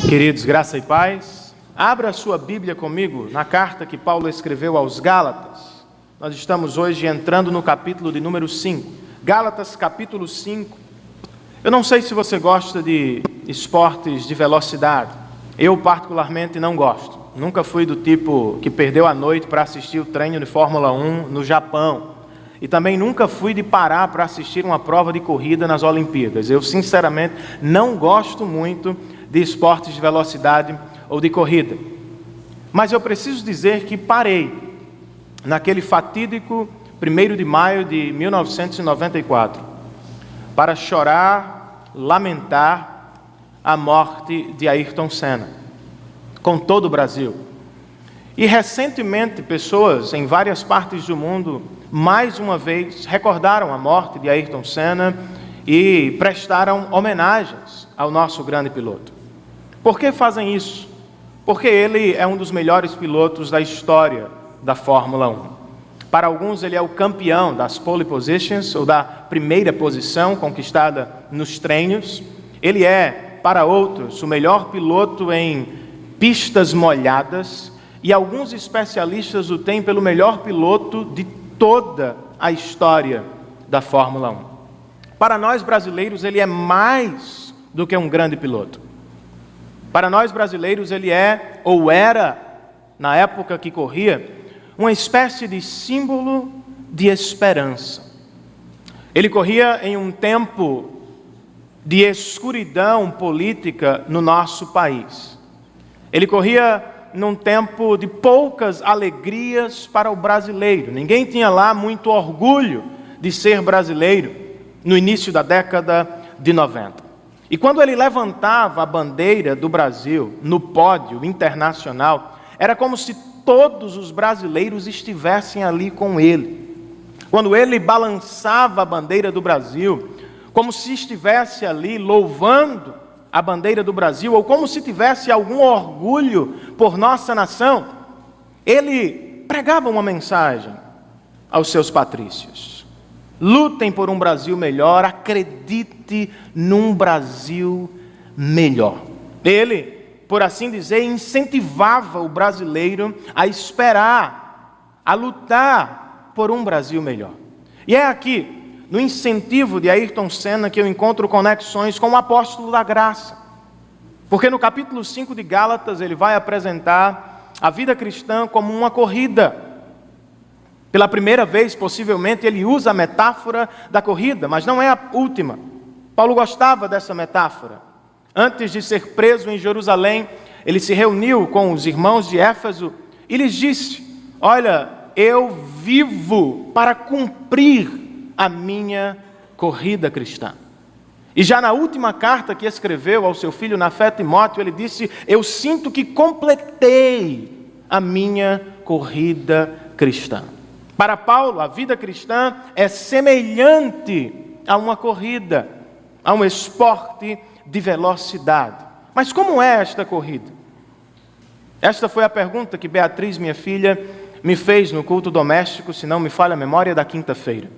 Queridos, graça e paz. Abra a sua Bíblia comigo na carta que Paulo escreveu aos Gálatas. Nós estamos hoje entrando no capítulo de número 5. Gálatas, capítulo 5. Eu não sei se você gosta de esportes de velocidade. Eu, particularmente, não gosto. Nunca fui do tipo que perdeu a noite para assistir o treino de Fórmula 1 no Japão. E também nunca fui de parar para assistir uma prova de corrida nas Olimpíadas. Eu, sinceramente, não gosto muito de esportes de velocidade ou de corrida. Mas eu preciso dizer que parei naquele fatídico 1º de maio de 1994 para chorar, lamentar a morte de Ayrton Senna, com todo o Brasil. E recentemente pessoas em várias partes do mundo, mais uma vez, recordaram a morte de Ayrton Senna e prestaram homenagens ao nosso grande piloto. Por que fazem isso? Porque ele é um dos melhores pilotos da história da Fórmula 1. Para alguns ele é o campeão das pole positions, ou da primeira posição conquistada nos treinos. Ele é, para outros, o melhor piloto em pistas molhadas, e alguns especialistas o têm pelo melhor piloto de toda a história da Fórmula 1. Para nós brasileiros ele é mais do que um grande piloto. Para nós brasileiros ele é, ou era, na época que corria, uma espécie de símbolo de esperança. Ele corria em um tempo de escuridão política no nosso país. Ele corria num tempo de poucas alegrias para o brasileiro. Ninguém tinha lá muito orgulho de ser brasileiro no início da década de 90. E quando ele levantava a bandeira do Brasil no pódio internacional, era como se todos os brasileiros estivessem ali com ele. Quando ele balançava a bandeira do Brasil, como se estivesse ali louvando a bandeira do Brasil, ou como se tivesse algum orgulho por nossa nação, ele pregava uma mensagem aos seus patrícios. Lutem por um Brasil melhor, acredite num Brasil melhor. Ele, por assim dizer, incentivava o brasileiro a esperar, a lutar por um Brasil melhor. E é aqui, no incentivo de Ayrton Senna, que eu encontro conexões com o apóstolo da graça. Porque no capítulo 5 de Gálatas, ele vai apresentar a vida cristã como uma corrida. Pela primeira vez, possivelmente, ele usa a metáfora da corrida, mas não é a última. Paulo gostava dessa metáfora. Antes de ser preso em Jerusalém, ele se reuniu com os irmãos de Éfeso e lhes disse: olha, eu vivo para cumprir a minha corrida cristã. E já na última carta que escreveu ao seu filho na fé, Timóteo, ele disse: eu sinto que completei a minha corrida cristã. Para Paulo, a vida cristã é semelhante a uma corrida, a um esporte de velocidade. Mas como é esta corrida? Esta foi a pergunta que Beatriz, minha filha, me fez no culto doméstico, se não me falha a memória, da quinta-feira.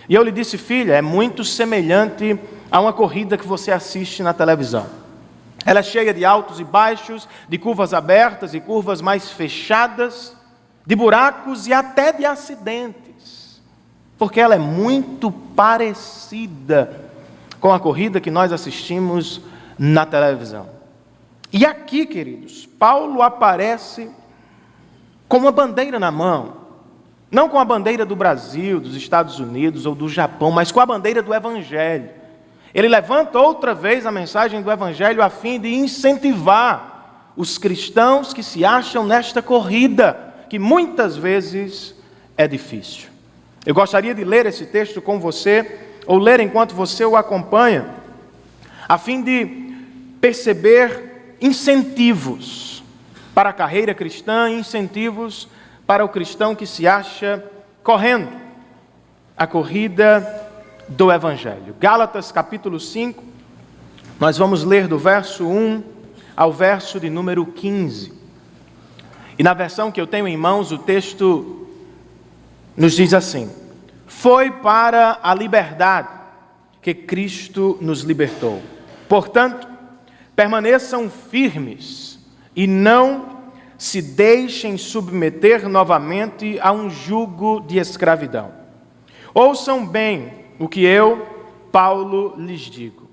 E eu lhe disse: filha, é muito semelhante a uma corrida que você assiste na televisão. Ela é cheia de altos e baixos, de curvas abertas e curvas mais fechadas, de buracos e até de acidentes, porque ela é muito parecida com a corrida que nós assistimos na televisão. E aqui, queridos, Paulo aparece com uma bandeira na mão, não com a bandeira do Brasil, dos Estados Unidos ou do Japão, mas com a bandeira do Evangelho. Ele levanta outra vez a mensagem do Evangelho a fim de incentivar os cristãos que se acham nesta corrida, que muitas vezes é difícil. Eu gostaria de ler esse texto com você, ou ler enquanto você o acompanha, a fim de perceber incentivos para a carreira cristã, incentivos para o cristão que se acha correndo a corrida do Evangelho. Gálatas capítulo 5, nós vamos ler do verso 1 ao verso de número 15. E na versão que eu tenho em mãos, o texto nos diz assim: foi para a liberdade que Cristo nos libertou. Portanto, permaneçam firmes e não se deixem submeter novamente a um jugo de escravidão. Ouçam bem o que eu, Paulo, lhes digo.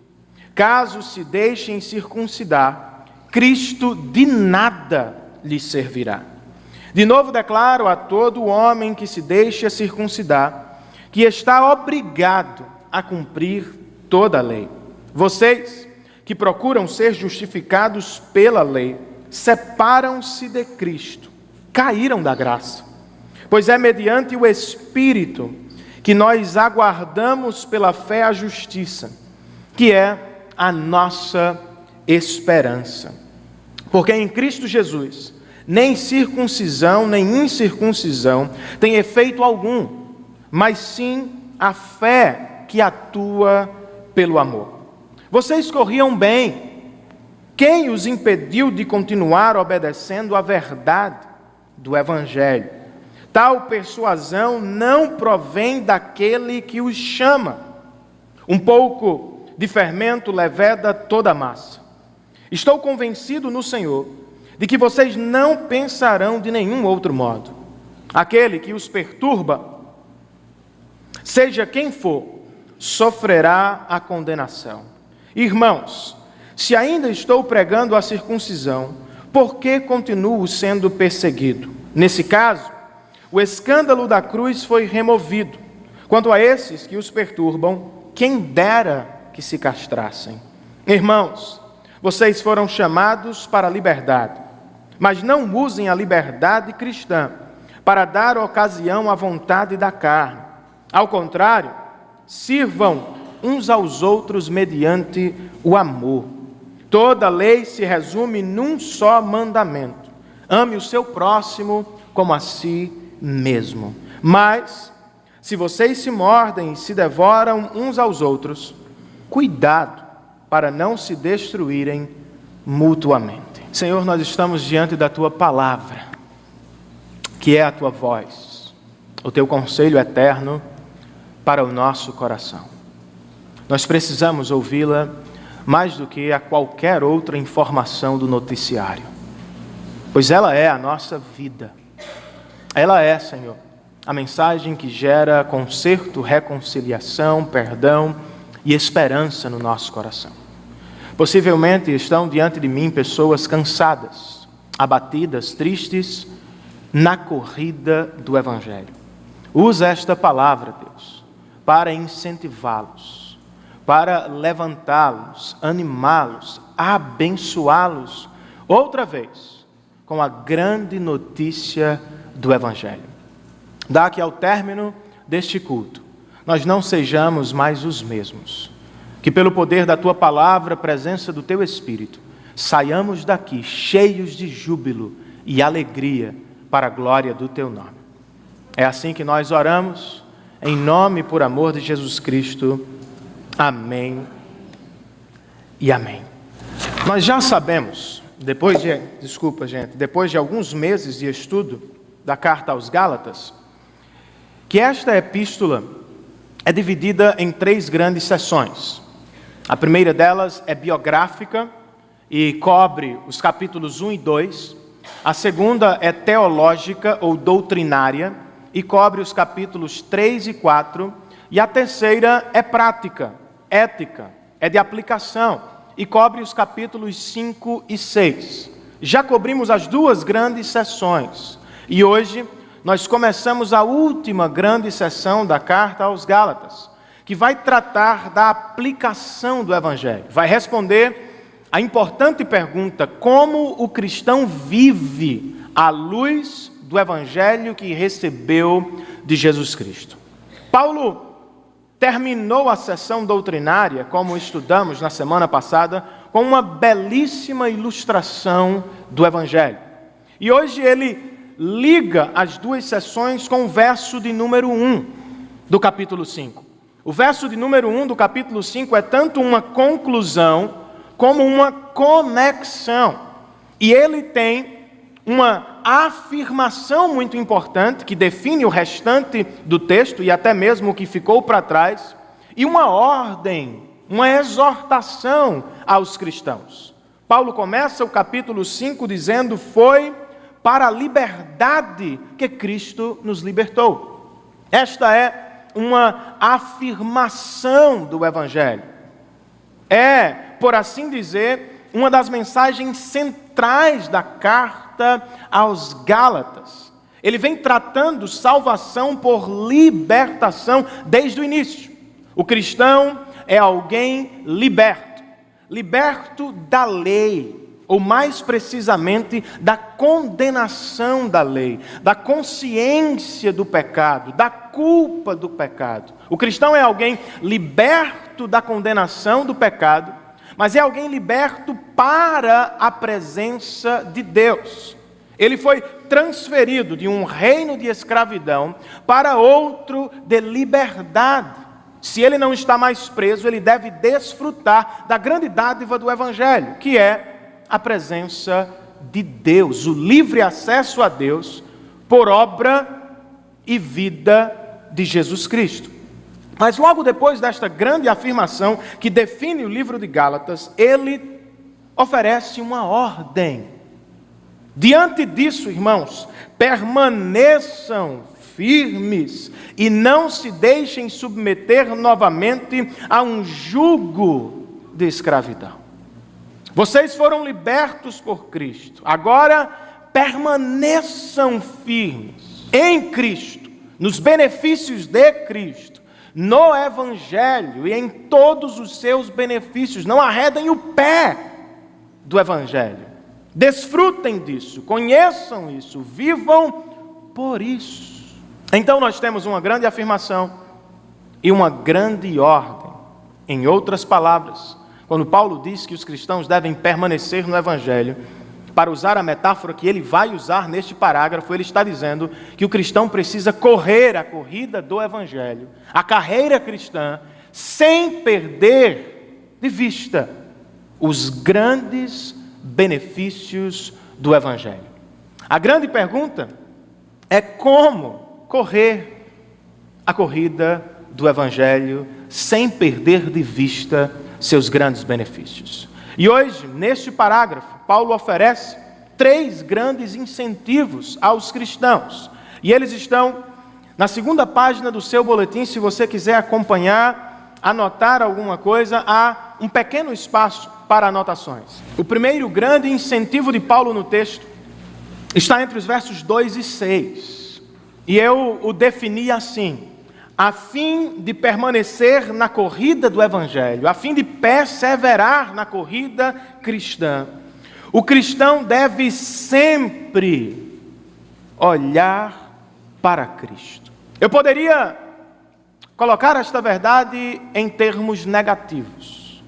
Caso se deixem circuncidar, Cristo de nada lhes servirá. De novo declaro a todo homem que se deixa circuncidar, que está obrigado a cumprir toda a lei. Vocês, que procuram ser justificados pela lei, separam-se de Cristo, caíram da graça. Pois é mediante o Espírito que nós aguardamos pela fé a justiça, que é a nossa esperança. Porque em Cristo Jesus, nem circuncisão, nem incircuncisão tem efeito algum, mas sim a fé que atua pelo amor. Vocês corriam bem. Quem os impediu de continuar obedecendo à verdade do Evangelho? Tal persuasão não provém daquele que os chama. Um pouco de fermento leveda toda a massa. Estou convencido no Senhor de que vocês não pensarão de nenhum outro modo. Aquele que os perturba, seja quem for, sofrerá a condenação. Irmãos, se ainda estou pregando a circuncisão, por que continuo sendo perseguido? Nesse caso, o escândalo da cruz foi removido. Quanto a esses que os perturbam, quem dera que se castrassem. Irmãos, vocês foram chamados para a liberdade, mas não usem a liberdade cristã para dar ocasião à vontade da carne. Ao contrário, sirvam uns aos outros mediante o amor. Toda lei se resume num só mandamento: ame o seu próximo como a si mesmo. Mas, se vocês se mordem e se devoram uns aos outros, cuidado para não se destruírem mutuamente. Senhor, nós estamos diante da Tua palavra, que é a Tua voz, o Teu conselho eterno para o nosso coração. Nós precisamos ouvi-la mais do que a qualquer outra informação do noticiário, pois ela é a nossa vida. Ela é, Senhor, a mensagem que gera conserto, reconciliação, perdão e esperança no nosso coração. Possivelmente estão diante de mim pessoas cansadas, abatidas, tristes, na corrida do Evangelho. Usa esta palavra, Deus, para incentivá-los, para levantá-los, animá-los, abençoá-los, outra vez, com a grande notícia do Evangelho. Dá que ao término deste culto, nós não sejamos mais os mesmos. Que pelo poder da Tua palavra, presença do Teu Espírito, saiamos daqui cheios de júbilo e alegria para a glória do Teu nome. É assim que nós oramos, em nome e por amor de Jesus Cristo. Amém e amém. Nós já sabemos, depois de alguns meses de estudo da carta aos Gálatas, que esta epístola é dividida em 3 grandes seções. A primeira delas é biográfica e cobre os capítulos 1 e 2. A segunda é teológica ou doutrinária e cobre os capítulos 3 e 4. E a terceira é prática, ética, é de aplicação e cobre os capítulos 5 e 6. Já cobrimos as 2 grandes seções e hoje nós começamos a última grande seção da carta aos Gálatas, que vai tratar da aplicação do Evangelho. Vai responder a importante pergunta: como o cristão vive à luz do Evangelho que recebeu de Jesus Cristo? Paulo terminou a sessão doutrinária, como estudamos na semana passada, com uma belíssima ilustração do Evangelho. E hoje ele liga as 2 sessões com o verso de número 1 do capítulo 5. O verso de número 1 do capítulo 5 é tanto uma conclusão como uma conexão. E ele tem uma afirmação muito importante que define o restante do texto e até mesmo o que ficou para trás, e uma ordem, uma exortação aos cristãos. Paulo começa o capítulo 5 dizendo: foi para a liberdade que Cristo nos libertou. Esta é uma afirmação do Evangelho. É, por assim dizer, uma das mensagens centrais da carta aos Gálatas. Ele vem tratando salvação por libertação desde o início. O cristão é alguém liberto, liberto da lei, ou mais precisamente da condenação da lei, da consciência do pecado, da culpa do pecado. O cristão é alguém liberto da condenação do pecado, mas é alguém liberto para a presença de Deus. Ele foi transferido de um reino de escravidão para outro de liberdade. Se ele não está mais preso, ele deve desfrutar da grande dádiva do Evangelho, que é a presença de Deus, o livre acesso a Deus por obra e vida de Jesus Cristo. Mas logo depois desta grande afirmação que define o livro de Gálatas, ele oferece uma ordem. Diante disso, irmãos, permaneçam firmes e não se deixem submeter novamente a um jugo de escravidão. Vocês foram libertos por Cristo. Agora permaneçam firmes em Cristo, nos benefícios de Cristo, no Evangelho e em todos os seus benefícios. Não arredem o pé do Evangelho. Desfrutem disso, conheçam isso, vivam por isso. Então nós temos uma grande afirmação e uma grande ordem. Em outras palavras, quando Paulo diz que os cristãos devem permanecer no Evangelho, para usar a metáfora que ele vai usar neste parágrafo, ele está dizendo que o cristão precisa correr a corrida do Evangelho, a carreira cristã, sem perder de vista os grandes benefícios do Evangelho. A grande pergunta é como correr a corrida do Evangelho sem perder de vista seus grandes benefícios. E hoje, neste parágrafo, Paulo oferece 3 grandes incentivos aos cristãos. E eles estão na segunda página do seu boletim. Se você quiser acompanhar, anotar alguma coisa, há um pequeno espaço para anotações. O primeiro grande incentivo de Paulo no texto está entre os versos 2 e 6. E eu o defini assim: a fim de permanecer na corrida do Evangelho, a fim de perseverar na corrida cristã, o cristão deve sempre olhar para Cristo. Eu poderia colocar esta verdade em termos negativos.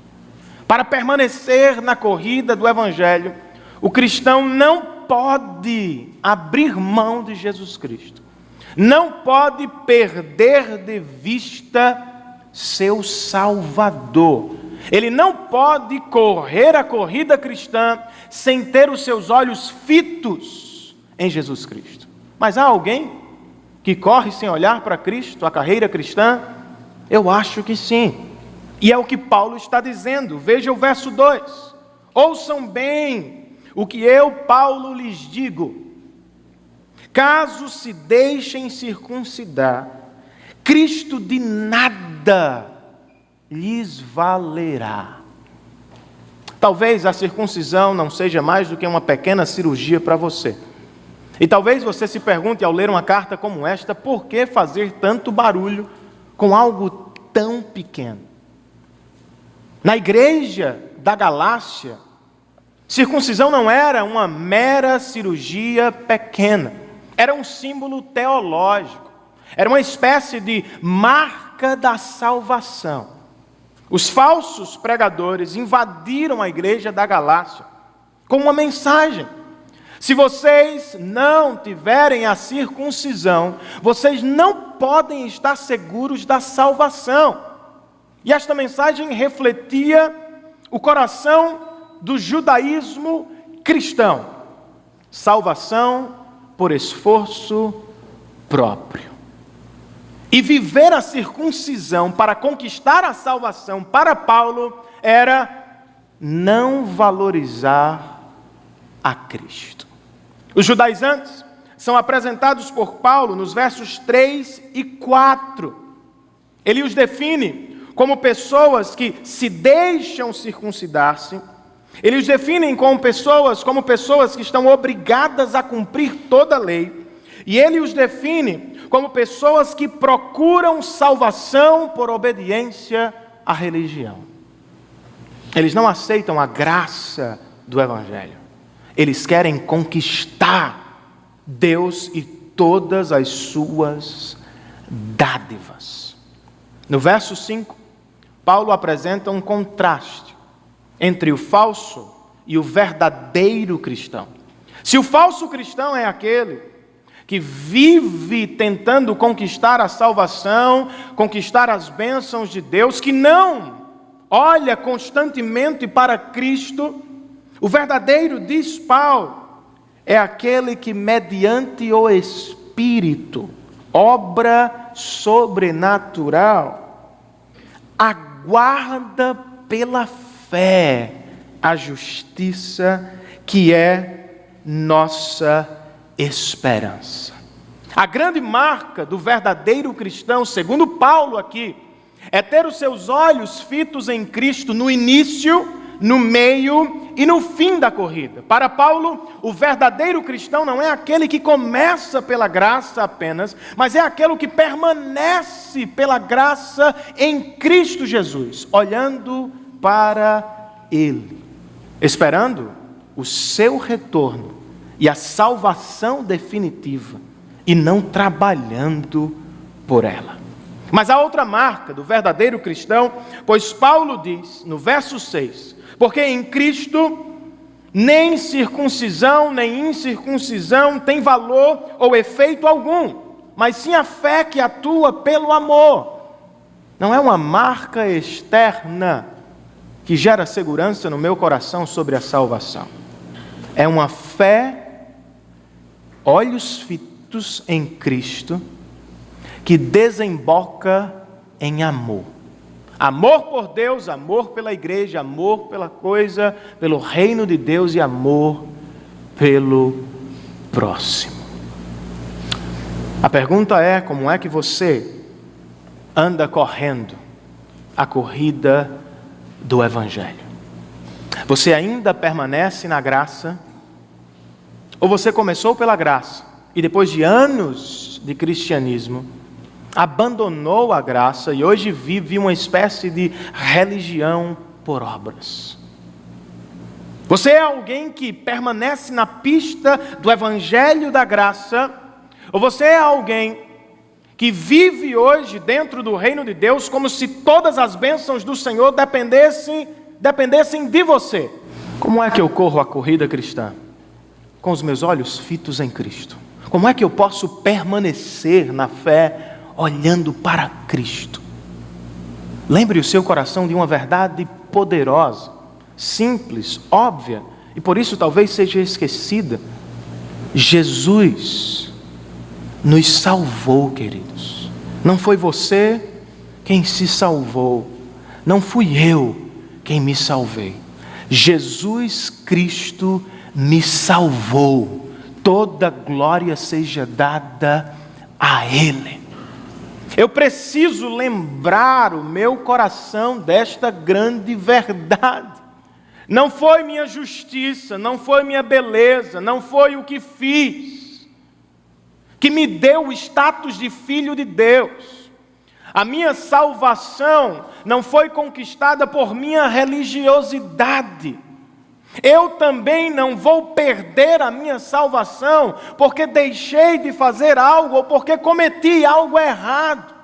Para permanecer na corrida do Evangelho, o cristão não pode abrir mão de Jesus Cristo. Não pode perder de vista seu Salvador. Ele não pode correr a corrida cristã sem ter os seus olhos fitos em Jesus Cristo. Mas há alguém que corre sem olhar para Cristo, a carreira cristã? Eu acho que sim. E é o que Paulo está dizendo. Veja o verso 2. Ouçam bem o que eu, Paulo, lhes digo. Caso se deixem circuncidar, Cristo de nada lhes valerá. Talvez a circuncisão não seja mais do que uma pequena cirurgia para você. E talvez você se pergunte ao ler uma carta como esta, por que fazer tanto barulho com algo tão pequeno? Na igreja da Galácia, circuncisão não era uma mera cirurgia pequena. Era um símbolo teológico. Era uma espécie de marca da salvação. Os falsos pregadores invadiram a igreja da Galácia com uma mensagem: se vocês não tiverem a circuncisão, vocês não podem estar seguros da salvação. E esta mensagem refletia o coração do judaísmo cristão: salvação por esforço próprio. E viver a circuncisão para conquistar a salvação, para Paulo, era não valorizar a Cristo. Os judaizantes são apresentados por Paulo nos versos 3 e 4. Ele os define como pessoas que se deixam circuncidar-se. Ele os define como pessoas que estão obrigadas a cumprir toda a lei. E ele os define como pessoas que procuram salvação por obediência à religião. Eles não aceitam a graça do Evangelho. Eles querem conquistar Deus e todas as suas dádivas. No verso 5, Paulo apresenta um contraste entre o falso e o verdadeiro cristão. Se o falso cristão é aquele que vive tentando conquistar a salvação, conquistar as bênçãos de Deus, que não olha constantemente para Cristo, o verdadeiro, diz Paulo, é aquele que mediante o Espírito, obra sobrenatural, aguarda pela fé a justiça que é nossa esperança. A grande marca do verdadeiro cristão, segundo Paulo aqui, é ter os seus olhos fitos em Cristo no início, no meio e no fim da corrida. Para Paulo, o verdadeiro cristão não é aquele que começa pela graça apenas, mas é aquele que permanece pela graça em Cristo Jesus, olhando para Ele, esperando o seu retorno e a salvação definitiva, e não trabalhando por ela. Mas há outra marca do verdadeiro cristão, pois Paulo diz, no verso 6, porque em Cristo nem circuncisão nem incircuncisão tem valor ou efeito algum, mas sim a fé que atua pelo amor. Não é uma marca externa que gera segurança no meu coração sobre a salvação. É uma fé, olhos fitos em Cristo, que desemboca em amor. Amor por Deus, amor pela igreja, amor pela coisa, pelo reino de Deus e amor pelo próximo. A pergunta é: como é que você anda correndo a corrida do Evangelho? Você ainda permanece na graça? Ou você começou pela graça e depois de anos de cristianismo, abandonou a graça e hoje vive uma espécie de religião por obras? Você é alguém que permanece na pista do Evangelho da graça? Ou você é alguém que vive hoje dentro do reino de Deus como se todas as bênçãos do Senhor dependessem de você? Como é que eu corro a corrida cristã? Com os meus olhos fitos em Cristo. Como é que eu posso permanecer na fé olhando para Cristo? Lembre o seu coração de uma verdade poderosa, simples, óbvia, e por isso talvez seja esquecida. Jesus nos salvou, queridos. Não foi você quem se salvou, não fui eu quem me salvei. Jesus Cristo me salvou. Toda glória seja dada a Ele. Eu preciso lembrar o meu coração desta grande verdade. Não foi minha justiça, não foi minha beleza, não foi o que fiz que me deu o status de filho de Deus. A minha salvação não foi conquistada por minha religiosidade. Eu também não vou perder a minha salvação porque deixei de fazer algo ou porque cometi algo errado.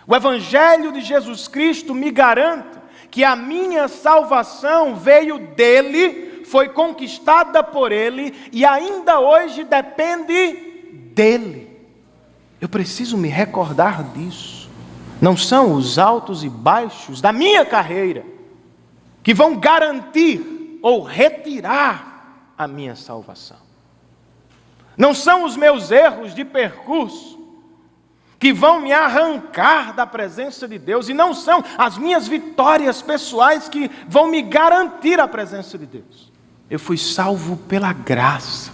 O Evangelho de Jesus Cristo me garante que a minha salvação veio dele, foi conquistada por ele e ainda hoje depende dele. Eu preciso me recordar disso. Não são os altos e baixos da minha carreira que vão garantir ou retirar a minha salvação. Não são os meus erros de percurso, que vão me arrancar da presença de Deus, e não são as minhas vitórias pessoais que vão me garantir a presença de Deus. Eu fui salvo pela graça,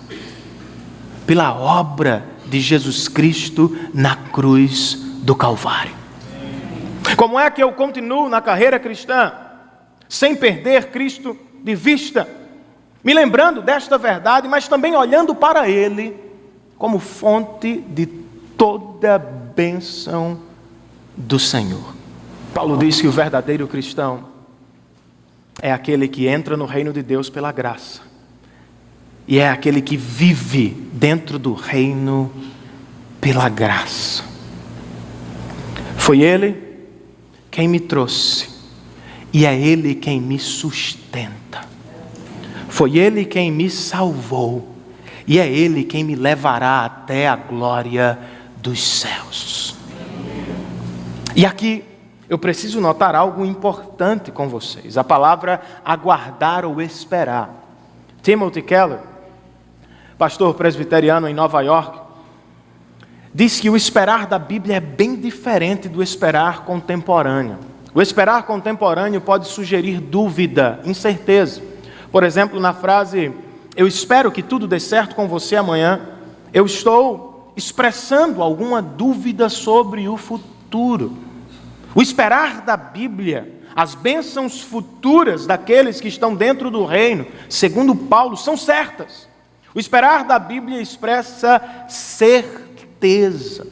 pela obra de Jesus Cristo na cruz do Calvário. Como é que eu continuo na carreira cristã sem perder Cristo de vista, me lembrando desta verdade, mas também olhando para Ele como fonte de toda bênção do Senhor? Paulo diz que o verdadeiro cristão é aquele que entra no reino de Deus pela graça, e é aquele que vive dentro do reino pela graça. Foi Ele quem me trouxe, e é Ele quem me sustenta. Foi Ele quem me salvou, e é Ele quem me levará até a glória dos céus. E aqui eu preciso notar algo importante com vocês. A palavra aguardar ou esperar. Timothy Keller, pastor presbiteriano em Nova York, diz que o esperar da Bíblia é bem diferente do esperar contemporâneo. O esperar contemporâneo pode sugerir dúvida, incerteza. Por exemplo, na frase, eu espero que tudo dê certo com você amanhã, eu estou expressando alguma dúvida sobre o futuro. O esperar da Bíblia, as bênçãos futuras daqueles que estão dentro do reino, segundo Paulo, são certas. O esperar da Bíblia expressa certeza.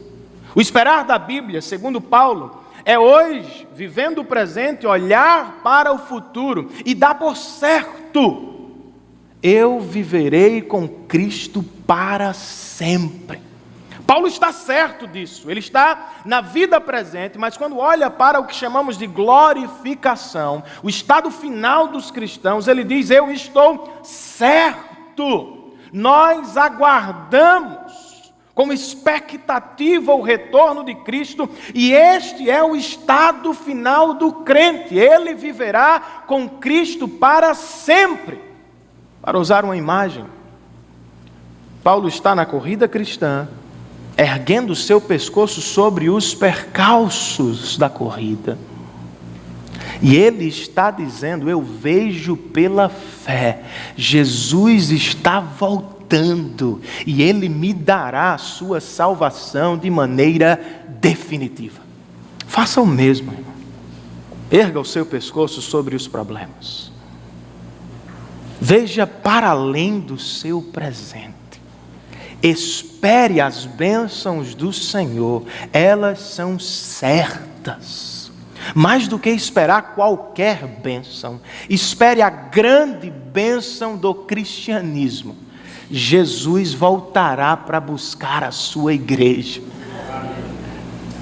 O esperar da Bíblia, segundo Paulo, é hoje, vivendo o presente, olhar para o futuro e dar por certo: eu viverei com Cristo para sempre. Paulo está certo disso, ele está na vida presente, mas quando olha para o que chamamos de glorificação, o estado final dos cristãos, ele diz: eu estou certo. Nós aguardamos com expectativa o retorno de Cristo, e este é o estado final do crente. Ele viverá com Cristo para sempre. Para usar uma imagem, Paulo está na corrida cristã, erguendo o seu pescoço sobre os percalços da corrida. E ele está dizendo: eu vejo pela fé, Jesus está voltando, e Ele me dará a sua salvação de maneira definitiva. Faça o mesmo, irmão. Erga o seu pescoço sobre os problemas. Veja para além do seu presente. Espere as bênçãos do Senhor, elas são certas. Mais do que esperar qualquer bênção, espere a grande bênção do cristianismo. Jesus voltará para buscar a sua igreja.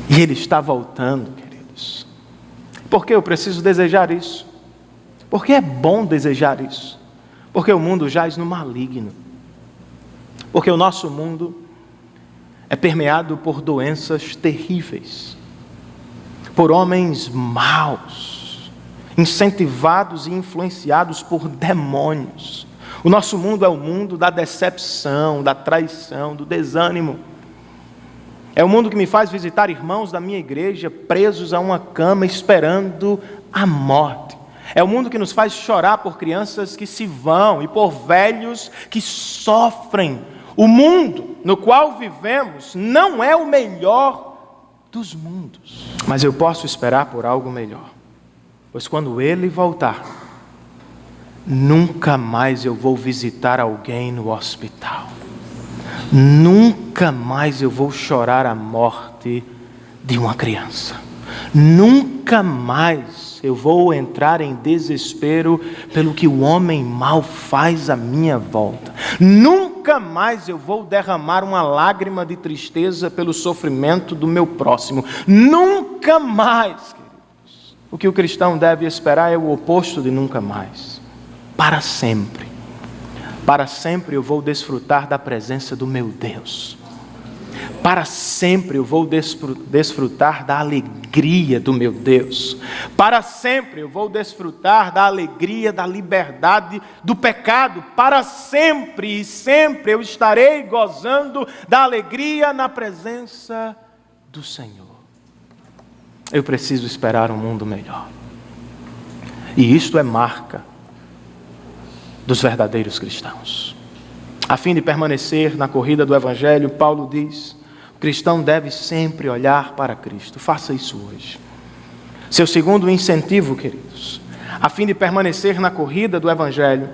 E Ele está voltando, queridos. Por que eu preciso desejar isso? Porque é bom desejar isso. Porque o mundo jaz no maligno. Porque o nosso mundo é permeado por doenças terríveis, por homens maus, incentivados e influenciados por demônios. O nosso mundo é o mundo da decepção, da traição, do desânimo. É o mundo que me faz visitar irmãos da minha igreja presos a uma cama esperando a morte. É o mundo que nos faz chorar por crianças que se vão e por velhos que sofrem. O mundo no qual vivemos não é o melhor dos mundos. Mas eu posso esperar por algo melhor. Pois quando Ele voltar, nunca mais eu vou visitar alguém no hospital. Nunca mais eu vou chorar a morte de uma criança. Nunca mais eu vou entrar em desespero pelo que o homem mau faz à minha volta. Nunca mais eu vou derramar uma lágrima de tristeza pelo sofrimento do meu próximo. Nunca mais, queridos. O que o cristão deve esperar é o oposto de nunca mais. Para sempre. Para sempre eu vou desfrutar da presença do meu Deus. Para sempre eu vou desfrutar da alegria do meu Deus. Para sempre eu vou desfrutar da alegria, da liberdade do pecado. Para sempre e sempre eu estarei gozando da alegria na presença do Senhor. Eu preciso esperar um mundo melhor. E isto é marca dos verdadeiros cristãos. A fim de permanecer na corrida do Evangelho, Paulo diz, o cristão deve sempre olhar para Cristo. Faça isso hoje. Seu segundo incentivo, queridos, a fim de permanecer na corrida do Evangelho,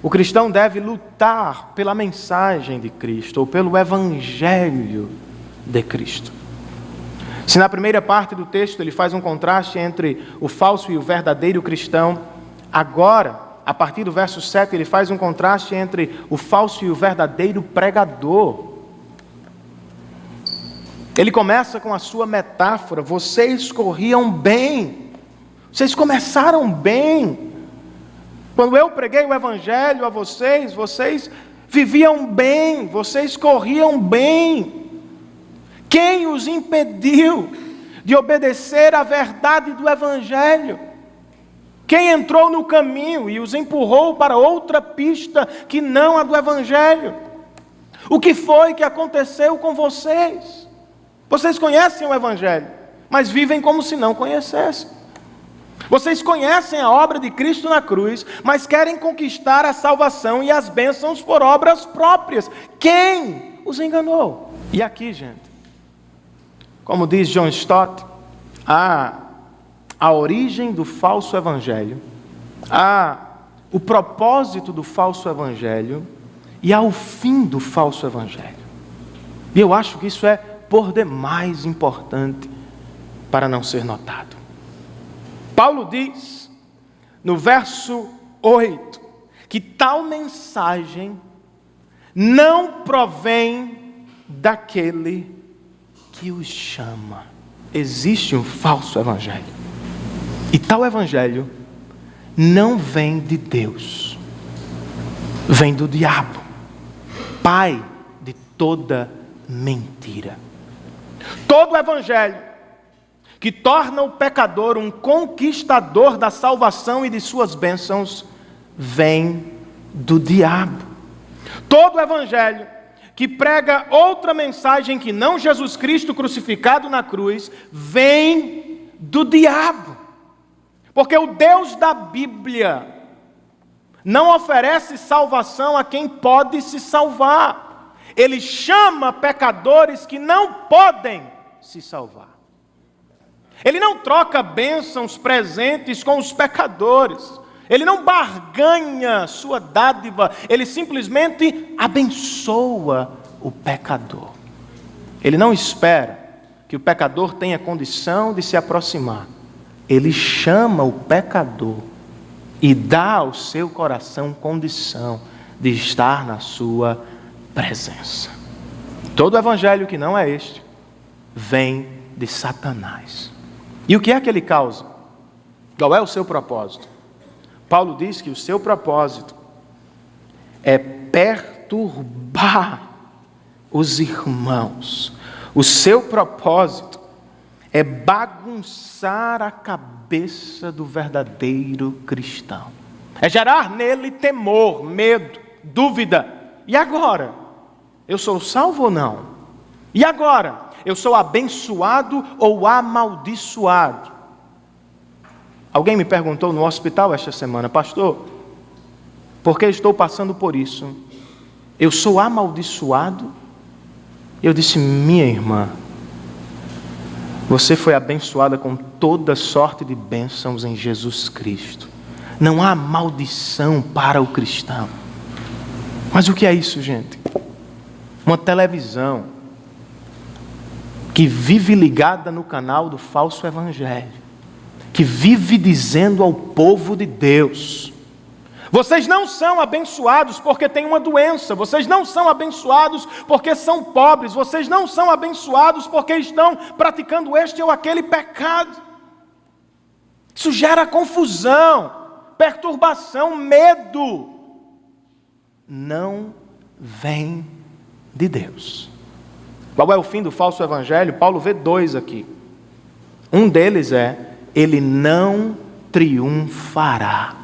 o cristão deve lutar pela mensagem de Cristo, ou pelo Evangelho de Cristo. Se na primeira parte do texto ele faz um contraste entre o falso e o verdadeiro cristão, agora, a partir do verso 7, ele faz um contraste entre o falso e o verdadeiro pregador. Ele começa com a sua metáfora: vocês corriam bem, vocês começaram bem. Quando eu preguei o Evangelho a vocês, vocês viviam bem, vocês corriam bem. Quem os impediu de obedecer à verdade do Evangelho? Quem entrou no caminho e os empurrou para outra pista que não a do Evangelho? O que foi que aconteceu com vocês? Vocês conhecem o Evangelho, mas vivem como se não conhecessem. Vocês conhecem a obra de Cristo na cruz, mas querem conquistar a salvação e as bênçãos por obras próprias. Quem os enganou? E aqui, gente, como diz John Stott, a origem do falso evangelho, o propósito do falso evangelho e ao fim do falso evangelho. E eu acho que isso é por demais importante para não ser notado. Paulo diz, no verso 8, que tal mensagem não provém daquele que os chama. Existe um falso evangelho. E tal evangelho não vem de Deus. Vem do diabo, pai de toda mentira. Todo evangelho que torna o pecador um conquistador da salvação e de suas bênçãos vem do diabo. Todo evangelho que prega outra mensagem que não Jesus Cristo crucificado na cruz, vem do diabo. Porque o Deus da Bíblia não oferece salvação a quem pode se salvar. Ele chama pecadores que não podem se salvar. Ele não troca bênçãos, presentes com os pecadores. Ele não barganha sua dádiva, ele simplesmente abençoa o pecador. Ele não espera que o pecador tenha condição de se aproximar. Ele chama o pecador e dá ao seu coração condição de estar na sua presença. Todo evangelho que não é este vem de Satanás. E o que é que ele causa? Qual é o seu propósito? Paulo diz que o seu propósito é perturbar os irmãos. O seu propósito é bagunçar a cabeça do verdadeiro cristão. É gerar nele temor, medo, dúvida. E agora? Eu sou salvo ou não? E agora? Eu sou abençoado ou amaldiçoado? Alguém me perguntou no hospital esta semana: pastor, por que estou passando por isso? Eu sou amaldiçoado? Eu disse: minha irmã, você foi abençoada com toda sorte de bênçãos em Jesus Cristo. Não há maldição para o cristão. Mas o que é isso, gente? Uma televisão que vive ligada no canal do falso evangelho, que vive dizendo ao povo de Deus: vocês não são abençoados porque têm uma doença, vocês não são abençoados porque são pobres, vocês não são abençoados porque estão praticando este ou aquele pecado. Isso gera confusão, perturbação, medo. Não vem de Deus. Qual é o fim do falso evangelho? Paulo vê dois aqui. Um deles é: ele não triunfará.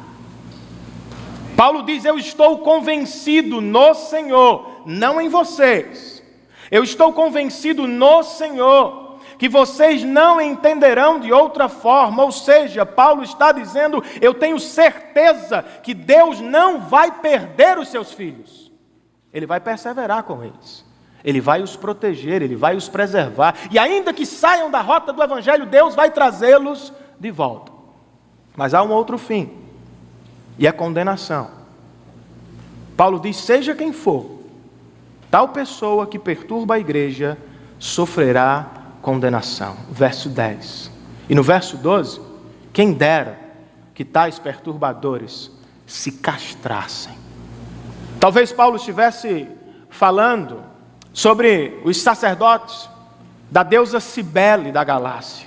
Paulo diz: eu estou convencido no Senhor, não em vocês. Eu estou convencido no Senhor que vocês não entenderão de outra forma. Ou seja, Paulo está dizendo, eu tenho certeza que Deus não vai perder os seus filhos. Ele vai perseverar com eles. Ele vai os proteger, Ele vai os preservar. E ainda que saiam da rota do Evangelho, Deus vai trazê-los de volta. Mas há um outro fim, e a condenação. Paulo diz, seja quem for, tal pessoa que perturba a igreja sofrerá condenação. Verso 10. E no verso 12, quem dera que tais perturbadores se castrassem. Talvez Paulo estivesse falando sobre os sacerdotes da deusa Cibele da Galácia,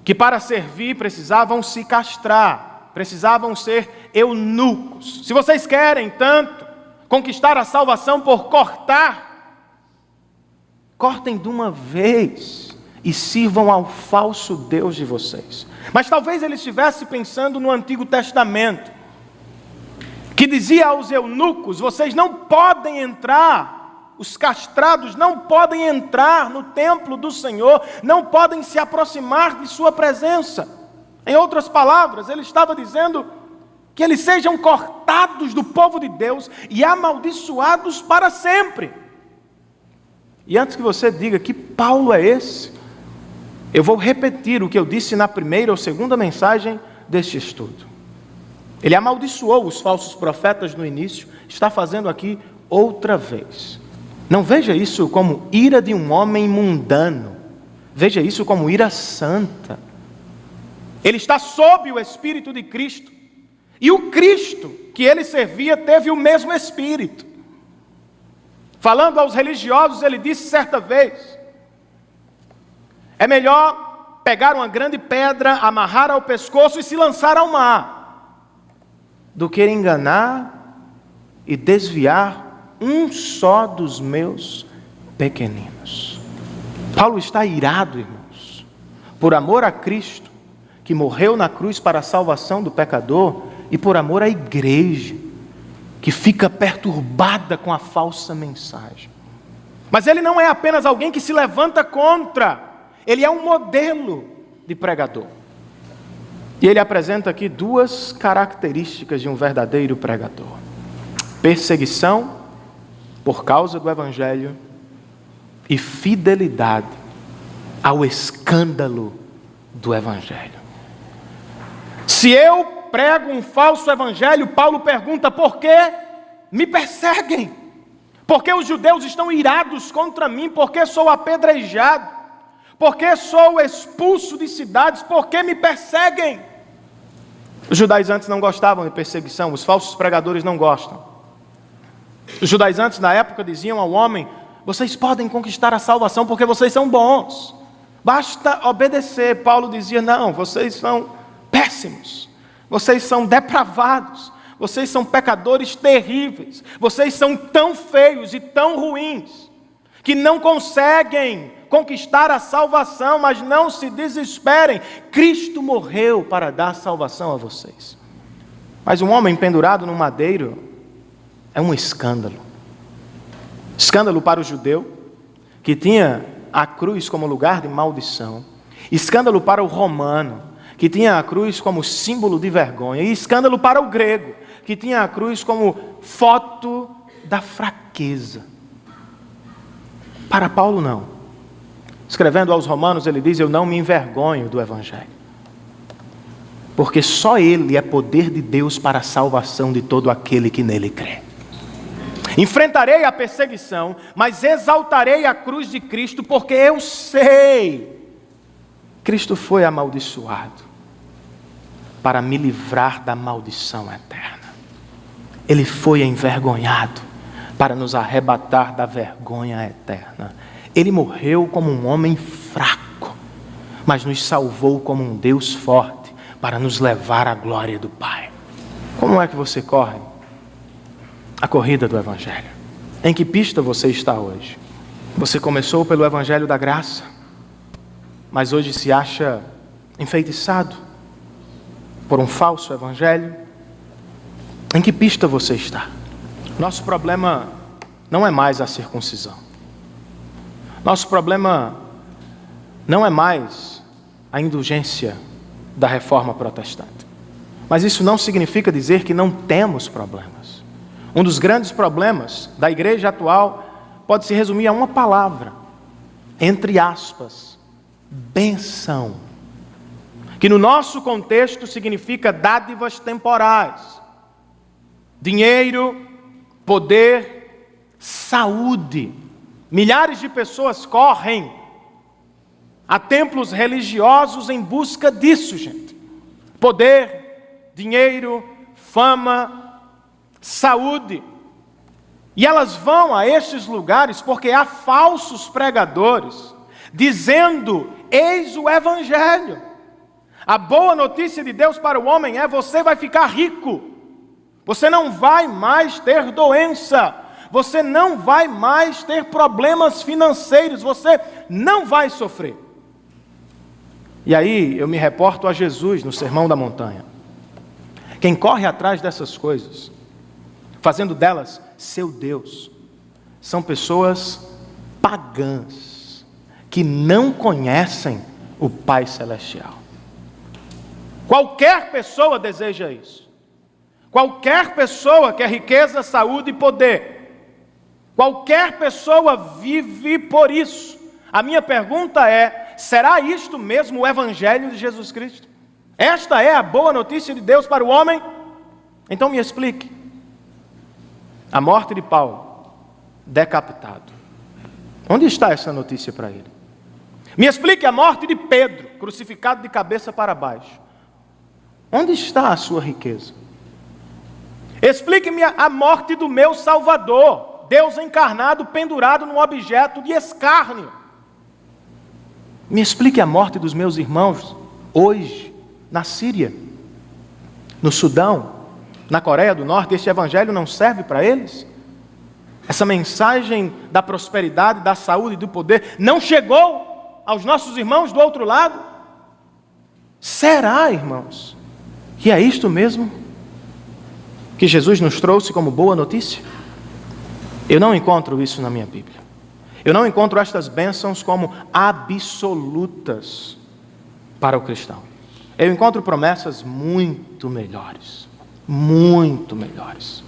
que para servir precisavam se castrar, precisavam ser eunucos. Se vocês querem tanto conquistar a salvação por cortem de uma vez e sirvam ao falso Deus de vocês. Mas talvez ele estivesse pensando no Antigo Testamento, que dizia aos eunucos, vocês não podem entrar, os castrados não podem entrar no templo do Senhor, não podem se aproximar de sua presença. Em outras palavras, ele estava dizendo que eles sejam cortados do povo de Deus e amaldiçoados para sempre. E antes que você diga que Paulo é esse, eu vou repetir o que eu disse na primeira ou segunda mensagem deste estudo. Ele amaldiçoou os falsos profetas no início, está fazendo aqui outra vez. Não veja isso como ira de um homem mundano, veja isso como ira santa. Ele está sob o Espírito de Cristo, e o Cristo que ele servia teve o mesmo Espírito. Falando aos religiosos, ele disse certa vez, é melhor pegar uma grande pedra, amarrar ao pescoço e se lançar ao mar, do que enganar e desviar um só dos meus pequeninos. Paulo está irado, irmãos, por amor a Cristo, que morreu na cruz para a salvação do pecador, e por amor à igreja, que fica perturbada com a falsa mensagem. Mas ele não é apenas alguém que se levanta contra, ele é um modelo de pregador. E ele apresenta aqui duas características de um verdadeiro pregador: perseguição por causa do Evangelho e fidelidade ao escândalo do Evangelho. Se eu prego um falso Evangelho, Paulo pergunta, por que me perseguem? Por que os judeus estão irados contra mim? Por que sou apedrejado? Por que sou expulso de cidades? Por que me perseguem? Os judaizantes não gostavam de perseguição, os falsos pregadores não gostam. Os judaizantes na época diziam ao homem, vocês podem conquistar a salvação porque vocês são bons, basta obedecer. Paulo dizia, não, vocês são péssimos, vocês são depravados, vocês são pecadores terríveis, vocês são tão feios e tão ruins, que não conseguem conquistar a salvação, mas não se desesperem, Cristo morreu para dar salvação a vocês. Mas um homem pendurado no madeiro é um escândalo. Escândalo para o judeu, que tinha a cruz como lugar de maldição. Escândalo para o romano, que tinha a cruz como símbolo de vergonha. E escândalo para o grego, que tinha a cruz como foto da fraqueza. Para Paulo, não. Escrevendo aos Romanos, ele diz, eu não me envergonho do Evangelho, porque só ele é poder de Deus para a salvação de todo aquele que nele crê. Enfrentarei a perseguição, mas exaltarei a cruz de Cristo, porque eu sei, Cristo foi amaldiçoado para me livrar da maldição eterna. Ele foi envergonhado para nos arrebatar da vergonha eterna. Ele morreu como um homem fraco, mas nos salvou como um Deus forte, para nos levar à glória do Pai. Como é que você corre a corrida do Evangelho? Em que pista você está hoje? Você começou pelo Evangelho da graça, mas hoje se acha enfeitiçado por um falso Evangelho? Em que pista você está? Nosso problema não é mais a circuncisão. Nosso problema não é mais a indulgência da reforma protestante. Mas isso não significa dizer que não temos problemas. Um dos grandes problemas da igreja atual pode se resumir a uma palavra, entre aspas, benção, que no nosso contexto significa dádivas temporais, dinheiro, poder, saúde. Milhares de pessoas correm a templos religiosos em busca disso, gente. Poder, dinheiro, fama, saúde. E elas vão a estes lugares porque há falsos pregadores dizendo: eis o Evangelho. A boa notícia de Deus para o homem é: você vai ficar rico. Você não vai mais ter doença. Você não vai mais ter problemas financeiros. Você não vai sofrer. E aí eu me reporto a Jesus no Sermão da Montanha. Quem corre atrás dessas coisas, fazendo delas seu Deus, são pessoas pagãs, que não conhecem o Pai Celestial. Qualquer pessoa deseja isso. Qualquer pessoa quer riqueza, saúde e poder. Qualquer pessoa vive por isso. A minha pergunta é: será isto mesmo o Evangelho de Jesus Cristo? Esta é a boa notícia de Deus para o homem? Então me explique. A morte de Paulo, decapitado. Onde está essa notícia para ele? Me explique a morte de Pedro, crucificado de cabeça para baixo. Onde está a sua riqueza? Explique-me a morte do meu Salvador, Deus encarnado, pendurado num objeto de escárnio. Me explique a morte dos meus irmãos hoje, na Síria, no Sudão, na Coreia do Norte. Este evangelho não serve para eles? Essa mensagem da prosperidade, da saúde e do poder não chegou aos nossos irmãos do outro lado? Será, irmãos, que é isto mesmo que Jesus nos trouxe como boa notícia? Eu não encontro isso na minha Bíblia. Eu não encontro estas bênçãos como absolutas para o cristão. Eu encontro promessas muito melhores. Muito melhores.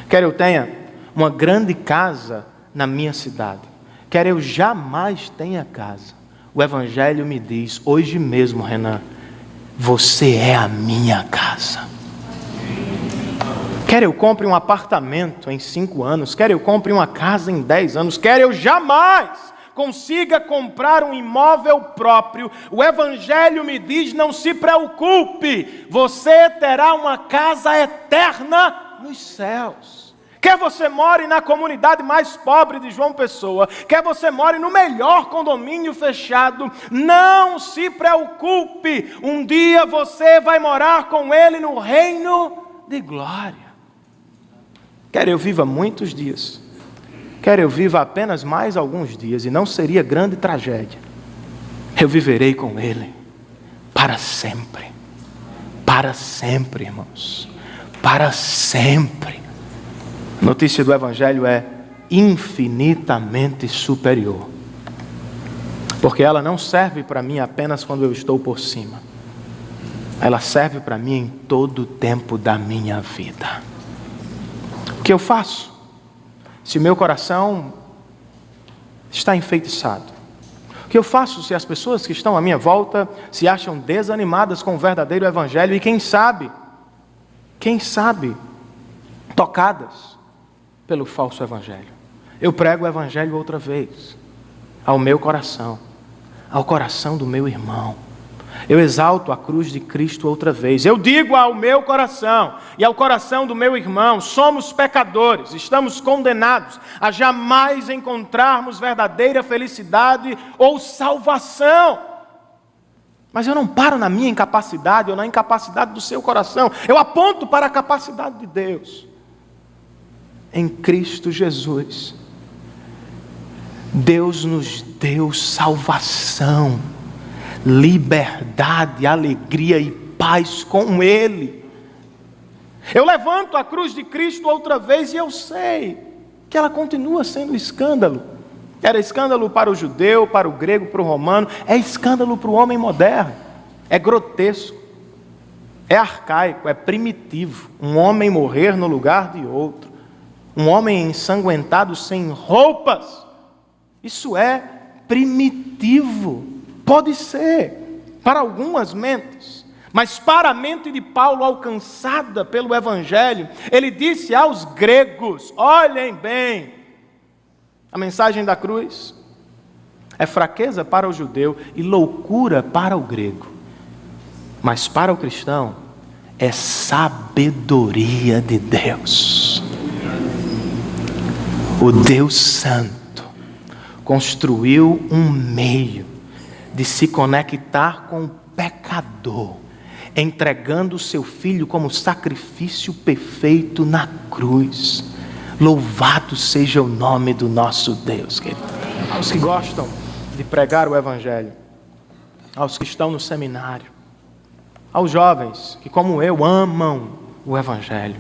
Quer eu tenha uma grande casa na minha cidade, quer eu jamais tenha casa, o Evangelho me diz, hoje mesmo, Renan, você é a minha casa. Quer eu compre um apartamento em 5 anos, quer eu compre uma casa em 10 anos, quer eu jamais consiga comprar um imóvel próprio, o Evangelho me diz: não se preocupe, você terá uma casa eterna nos céus. Quer você more na comunidade mais pobre de João Pessoa, quer você more no melhor condomínio fechado, não se preocupe, um dia você vai morar com Ele no reino de glória. Quer eu viva muitos dias, quer eu viva apenas mais alguns dias, e não seria grande tragédia, eu viverei com Ele para sempre. Para sempre, irmãos. Para sempre. A notícia do Evangelho é infinitamente superior. Porque ela não serve para mim apenas quando eu estou por cima. Ela serve para mim em todo o tempo da minha vida. O que eu faço? Se o meu coração está enfeitiçado? O que eu faço se as pessoas que estão à minha volta se acham desanimadas com o verdadeiro Evangelho e quem sabe, tocadas pelo falso Evangelho? Eu prego o Evangelho outra vez, ao meu coração, ao coração do meu irmão. Eu exalto a cruz de Cristo outra vez. Eu digo ao meu coração e ao coração do meu irmão: somos pecadores, estamos condenados a jamais encontrarmos verdadeira felicidade ou salvação. Mas eu não paro na minha incapacidade ou na incapacidade do seu coração. Eu aponto para a capacidade de Deus. Em Cristo Jesus, Deus nos deu salvação, liberdade, alegria e paz com Ele. Eu levanto a cruz de Cristo outra vez e eu sei que ela continua sendo escândalo Era escândalo para o judeu, para o grego, para o romano. É escândalo para o homem moderno. É grotesco. É arcaico, é primitivo. Um homem morrer no lugar de outro. Um homem ensanguentado sem roupas. Isso é primitivo. Pode ser para algumas mentes. Mas para a mente de Paulo alcançada pelo Evangelho, ele disse aos gregos: olhem bem, a mensagem da cruz é fraqueza para o judeu e loucura para o grego. Mas para o cristão é sabedoria de Deus. O Deus Santo construiu um meio de se conectar com o pecador, entregando o seu Filho como sacrifício perfeito na cruz. Louvado seja o nome do nosso Deus, querido. Aos que gostam de pregar o Evangelho, aos que estão no seminário, aos jovens que, como eu, amam o Evangelho,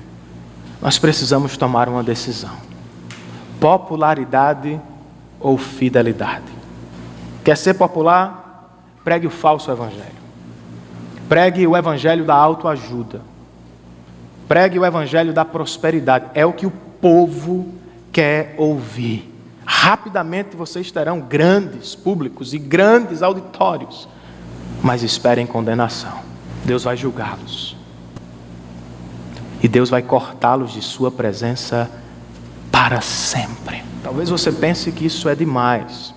nós precisamos tomar uma decisão: popularidade ou fidelidade. Quer ser popular? Pregue o falso Evangelho. Pregue o Evangelho da autoajuda. Pregue o Evangelho da prosperidade. É o que o povo quer ouvir. Rapidamente vocês terão grandes públicos e grandes auditórios, mas esperem condenação. Deus vai julgá-los. E Deus vai cortá-los de sua presença para sempre. Talvez você pense que isso é demais,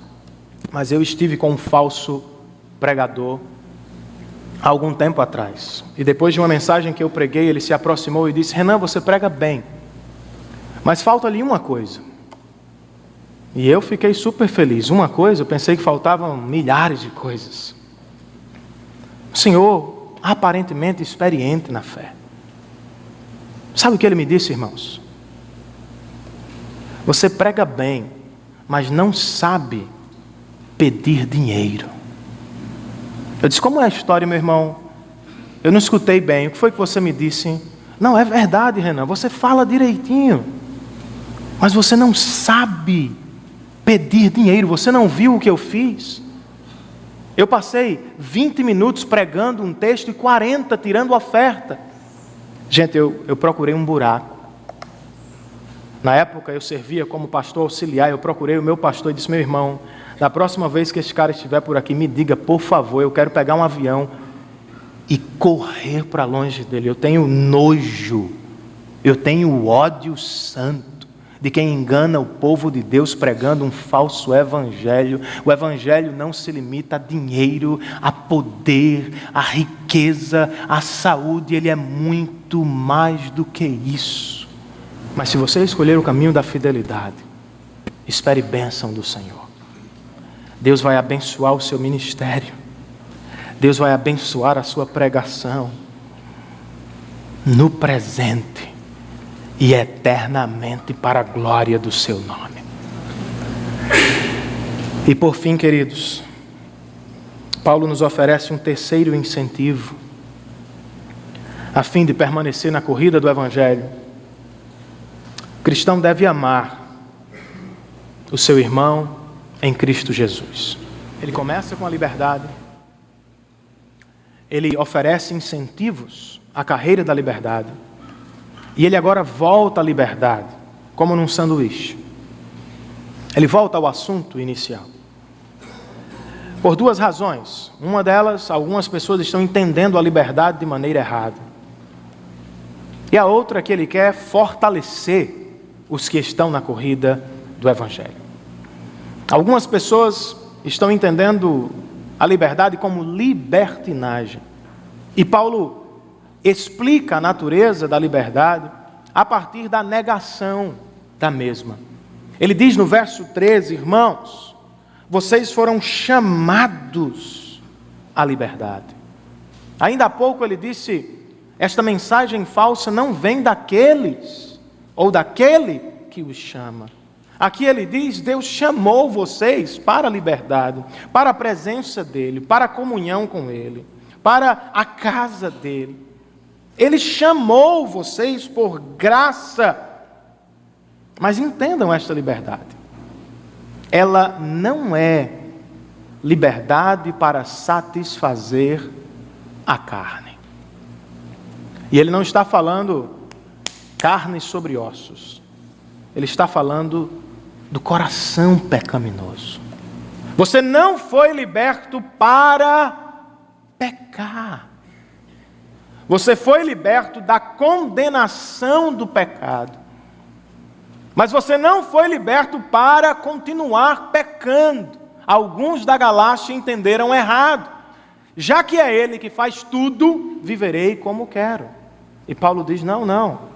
mas eu estive com um falso pregador há algum tempo atrás. E depois de uma mensagem que eu preguei, ele se aproximou e disse: Renan, você prega bem, mas falta ali uma coisa. E eu fiquei super feliz. Uma coisa, eu pensei que faltavam milhares de coisas. O senhor, aparentemente experiente na fé. Sabe o que ele me disse, irmãos? Você prega bem, mas não sabe pedir dinheiro. Eu disse: como é a história, meu irmão? Eu não escutei bem. O que foi que você me disse? Não, é verdade, Renan. Você fala direitinho, mas você não sabe pedir dinheiro. Você não viu o que eu fiz? Eu passei 20 minutos pregando um texto e 40 tirando oferta. Gente, eu procurei um buraco. Na época eu servia como pastor auxiliar. Eu procurei o meu pastor e disse: meu irmão, da próxima vez que esse cara estiver por aqui, me diga, por favor, eu quero pegar um avião e correr para longe dele. Eu tenho nojo, eu tenho ódio santo de quem engana o povo de Deus pregando um falso evangelho. O evangelho não se limita a dinheiro, a poder, a riqueza, a saúde. Ele é muito mais do que isso. Mas se você escolher o caminho da fidelidade, espere bênção do Senhor. Deus vai abençoar o seu ministério. Deus vai abençoar a sua pregação no presente e eternamente para a glória do seu nome. E por fim, queridos, Paulo nos oferece um terceiro incentivo a fim de permanecer na corrida do Evangelho. O cristão deve amar o seu irmão em Cristo Jesus. Ele começa com a liberdade, ele oferece incentivos à carreira da liberdade, e ele agora volta à liberdade, como num sanduíche. Ele volta ao assunto inicial. Por duas razões. Uma delas, algumas pessoas estão entendendo a liberdade de maneira errada. E a outra é que ele quer fortalecer os que estão na corrida do Evangelho. Algumas pessoas estão entendendo a liberdade como libertinagem. E Paulo explica a natureza da liberdade a partir da negação da mesma. Ele diz no verso 13: irmãos, vocês foram chamados à liberdade. Ainda há pouco ele disse: esta mensagem falsa não vem daqueles ou daquele que os chama. Aqui ele diz: Deus chamou vocês para a liberdade, para a presença dEle, para a comunhão com Ele, para a casa dEle. Ele chamou vocês por graça. Mas entendam esta liberdade. ela não é liberdade para satisfazer a carne. E ele não está falando carne sobre ossos. Ele está falando do coração pecaminoso. Você não foi liberto para pecar. Você foi liberto da condenação do pecado. Mas você não foi liberto para continuar pecando. Alguns da Galácia entenderam errado. Já que é Ele que faz tudo, viverei como quero. E Paulo diz, não.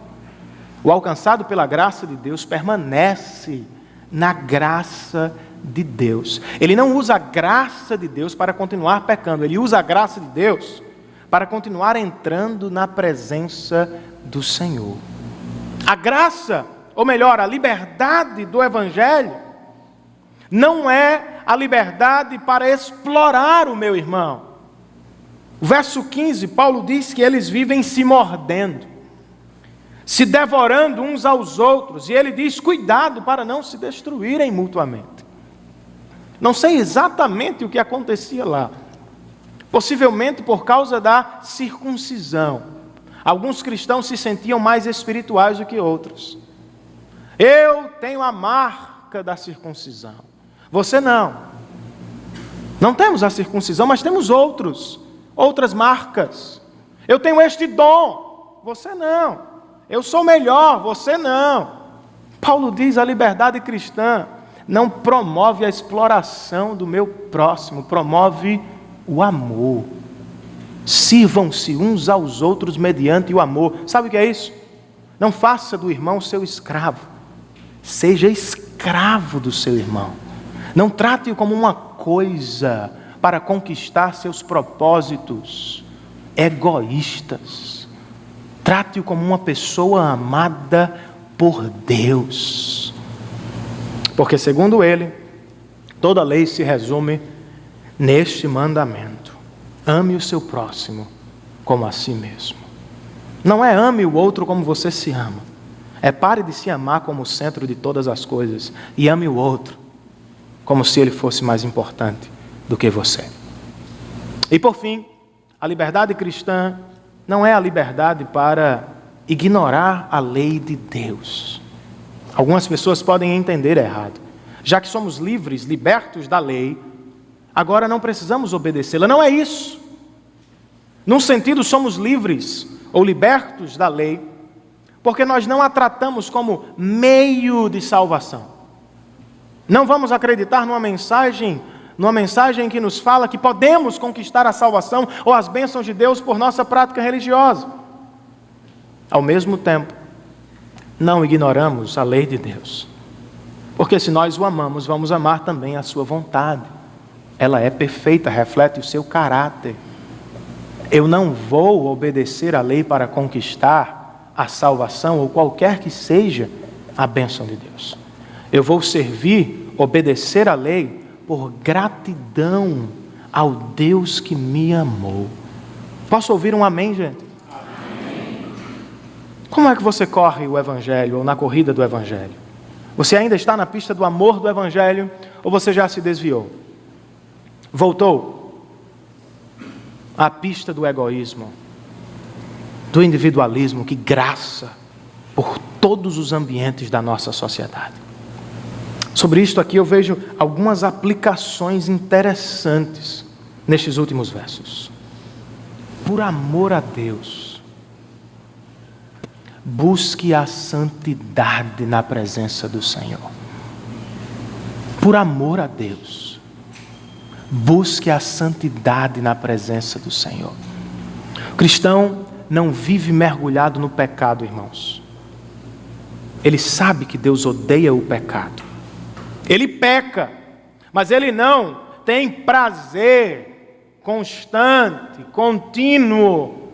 O alcançado pela graça de Deus permanece na graça de Deus. Ele não usa a graça de Deus para continuar pecando. Ele usa a graça de Deus para continuar entrando na presença do Senhor. A graça, ou melhor, a liberdade do Evangelho, não é a liberdade para explorar o meu irmão. O verso 15, Paulo diz que eles vivem se mordendo, se devorando uns aos outros, e ele diz, cuidado para não se destruírem mutuamente. Não sei exatamente o que acontecia lá, possivelmente por causa da circuncisão. Alguns cristãos se sentiam mais espirituais do que outros. Eu tenho a marca da circuncisão, você não. Não temos a circuncisão, mas temos outras marcas. Eu tenho este dom, você não. Eu sou melhor, você não. Paulo diz, a liberdade cristã não promove a exploração do meu próximo, promove o amor. Sirvam-se uns aos outros mediante o amor. Sabe o que é isso? Não faça do irmão seu escravo. Seja escravo do seu irmão. Não trate-o como uma coisa para conquistar seus propósitos egoístas. Trate-o como uma pessoa amada por Deus. Porque, segundo ele, toda lei se resume neste mandamento: ame o seu próximo como a si mesmo. Não é ame o outro como você se ama. É pare de se amar como o centro de todas as coisas e ame o outro como se ele fosse mais importante do que você. E por fim, a liberdade cristã não é a liberdade para ignorar a lei de Deus. Algumas pessoas podem entender errado. Já que somos livres, libertos da lei, agora não precisamos obedecê-la. Não é isso. Num sentido, somos livres ou libertos da lei, porque nós não a tratamos como meio de salvação. Não vamos acreditar numa mensagem que nos fala que podemos conquistar a salvação ou as bênçãos de Deus por nossa prática religiosa. Ao mesmo tempo, não ignoramos a lei de Deus, porque se nós o amamos, vamos amar também a sua vontade. Ela é perfeita, reflete o seu caráter. Eu não vou obedecer à lei para conquistar a salvação ou qualquer que seja a bênção de Deus. Eu vou servir, obedecer à lei por gratidão ao Deus que me amou. Posso ouvir um amém, gente? Amém. Como é que você corre o Evangelho ou na corrida do Evangelho? Você ainda está na pista do amor do Evangelho ou você já se desviou? Voltou à pista do egoísmo, do individualismo que graça por todos os ambientes da nossa sociedade. Sobre isto aqui eu vejo algumas aplicações interessantes nestes últimos versos. Por amor a Deus, busque a santidade na presença do Senhor. Por amor a Deus, busque a santidade na presença do Senhor. O cristão não vive mergulhado no pecado, irmãos. Ele sabe que Deus odeia o pecado. Ele peca, mas ele não tem prazer constante, contínuo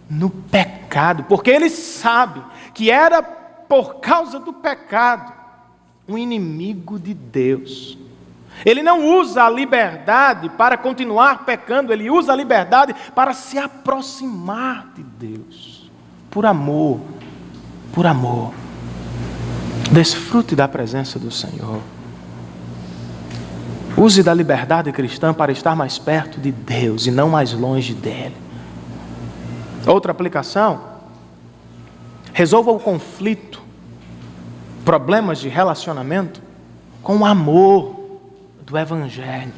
no pecado, porque ele sabe que era por causa do pecado um inimigo de Deus. Ele não usa a liberdade para continuar pecando, ele usa a liberdade para se aproximar de Deus. Por amor, por amor. Desfrute da presença do Senhor. Use da liberdade cristã para estar mais perto de Deus e não mais longe dele. Outra aplicação: resolva o conflito, problemas de relacionamento, com o amor do Evangelho.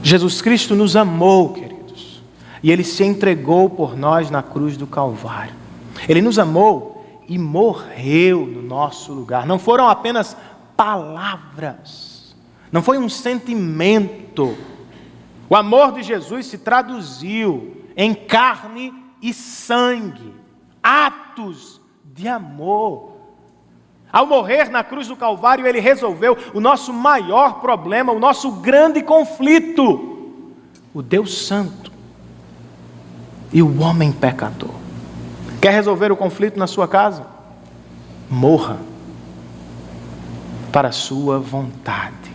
Jesus Cristo nos amou, queridos, e Ele se entregou por nós na cruz do Calvário. Ele nos amou e morreu no nosso lugar. Não foram apenas palavras, não foi um sentimento. O amor de Jesus se traduziu em carne e sangue, atos de amor. Ao morrer na cruz do Calvário, Ele resolveu o nosso maior problema, o nosso grande conflito: o Deus Santo e o homem pecador. Quer resolver o conflito na sua casa? Morra para a sua vontade.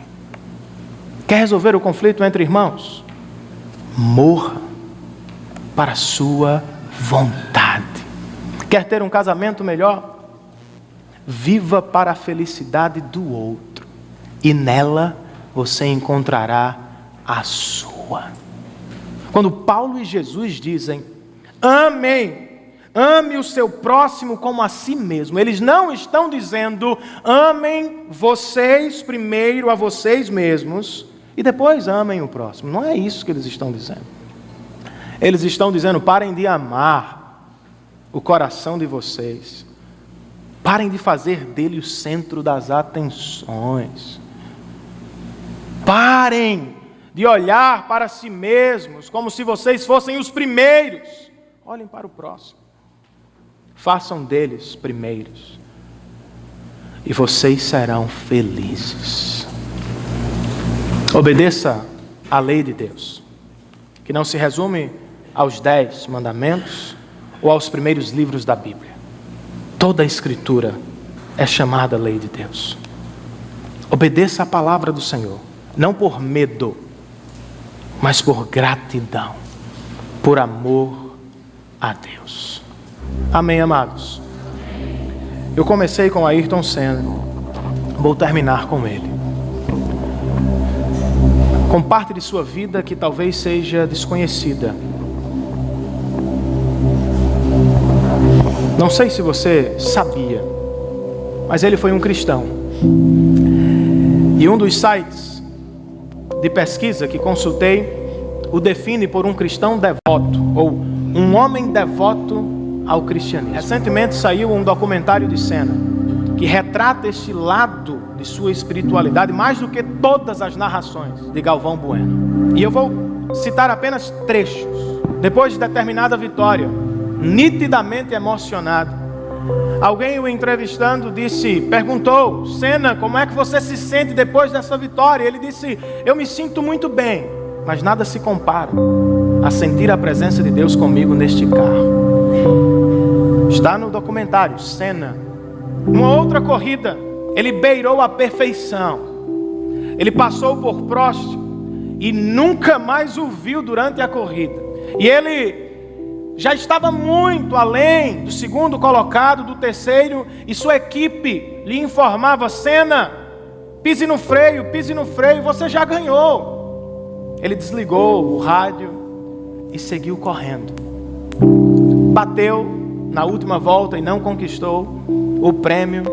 Quer resolver o conflito entre irmãos? Morra para a sua vontade. Quer ter um casamento melhor? Viva para a felicidade do outro, e nela você encontrará a sua. Quando Paulo e Jesus dizem: ame o seu próximo como a si mesmo, eles não estão dizendo: amem vocês primeiro a vocês mesmos e depois amem o próximo. Não é isso que eles estão dizendo. Eles estão dizendo: parem de amar o coração de vocês. Parem de fazer dele o centro das atenções. Parem de olhar para si mesmos como se vocês fossem os primeiros. Olhem para o próximo. Façam deles primeiros. E vocês serão felizes. Obedeça à lei de Deus, que não se resume aos 10 mandamentos ou aos primeiros livros da Bíblia. Toda a Escritura é chamada lei de Deus. Obedeça a palavra do Senhor, não por medo, mas por gratidão, por amor a Deus. Amém, amados? Eu comecei com Ayrton Senna, vou terminar com ele. Com parte de sua vida que talvez seja desconhecida. Não sei se você sabia, mas ele foi um cristão. E um dos sites de pesquisa que consultei o define por um cristão devoto, ou um homem devoto ao cristianismo. Recentemente saiu um documentário de Senna que retrata este lado de sua espiritualidade mais do que todas as narrações de Galvão Bueno. E eu vou citar apenas trechos. Depois de determinada vitória, nitidamente emocionado, alguém o entrevistando perguntou: Senna, como é que você se sente depois dessa vitória? Ele disse: eu me sinto muito bem, mas nada se compara a sentir a presença de Deus comigo neste carro. Está no documentário. Senna, uma outra corrida, ele beirou a perfeição. Ele passou por Prost e nunca mais o viu durante a corrida. E ele já estava muito além do segundo colocado, do terceiro, e sua equipe lhe informava: Senna, pise no freio, você já ganhou. Ele desligou o rádio e seguiu correndo. Bateu na última volta e não conquistou o prêmio.